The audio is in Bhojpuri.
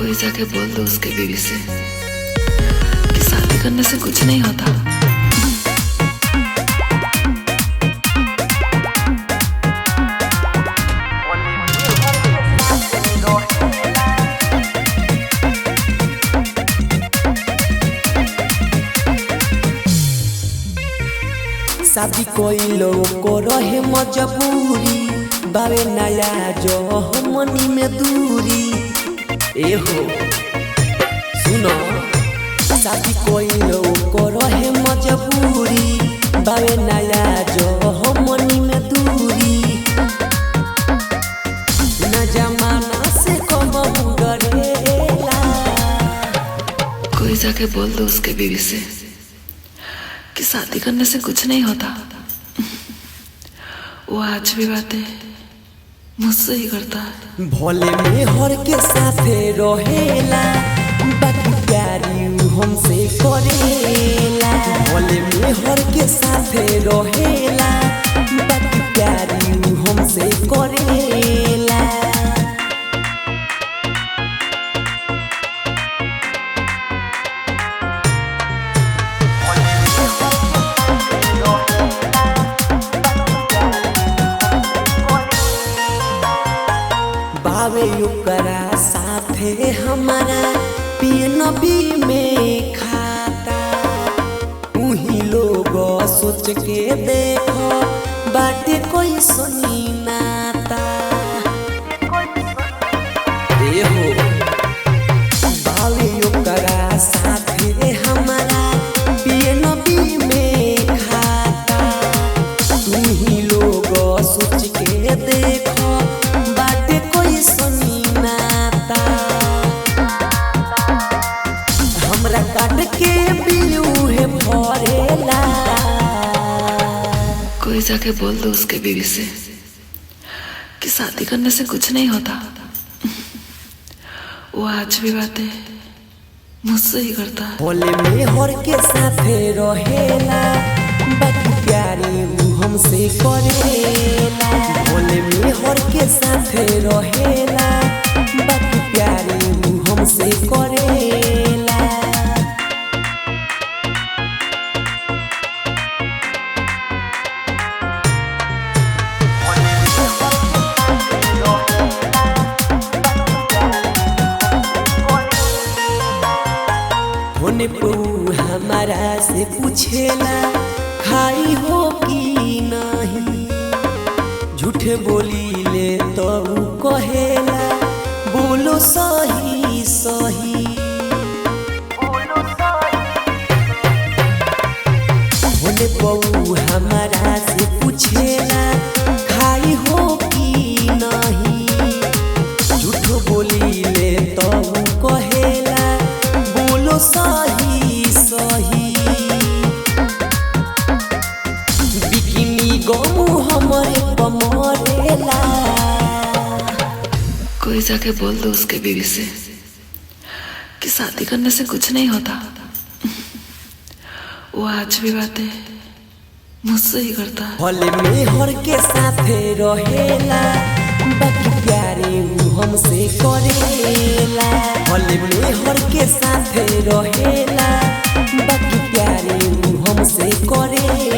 कोई जाके बोल दो उसके बीवी से कि शादी करने से कुछ नहीं होता। शादी कोई लोग को रहे मजबूरी बावे नया जो हमनी में दूरी। ए हो सुनो, शादी कोई लोग को रहे मजबूरी बावे नया जो हमनी में दूरी। न जमाना से कम गरेला। कोई जाके बोल दो उसके बीवी से कि शादी करने से कुछ नहीं होता। वो आज भी बातें मुझसे ही करता है। भोले में हर के साथे रहेला, बाकी प्यारी हमसे करेला। भोले में हर के साथे रहेला, बाकी प्यारी हमसे करेला। बावे ओकरा साथे हमारा पीएनबी में खाता। उही लोग सोच के देखो बाटे कोई सुनी नाता। ए हो बावे ओकरा साथे हमारा पीएनबी में खाता। उही लोग सोच के देखो हमरा काट के बिलूहे भरेला। कोई जाके बोल दो उसके बीवी से कि शादी करने से कुछ नहीं होता। वो आज भी बातें मुझसे ही करता है। भोले में हर के साथे रहेला, बाकी प्यारी हमसे करेला। भोले में हर के साथे रहेला, बाकी प्यारी हमसे करेला। होने पर हमारा से पूछेला खाई हो कि नहीं। झूठे बोली ले तो कहेला बोलो सही सही। होने पर हमारा से पूछेला खाई हो कि नहीं। झूठ बोली ले तो कहेला बोलो सही सही। बिकिनी गमू हमरे कमरेला। कोई जाके बोल दो उसके बीवी से कि शादी करने से कुछ नहीं होता। वो आज भी बातें मुझसे ही करता है। भोले में हर के साथे रहेला, बाकी प्यारे हमसे करेला। भोले में हर के साथे रहेला, बाकी प्यारे हमसे करेला।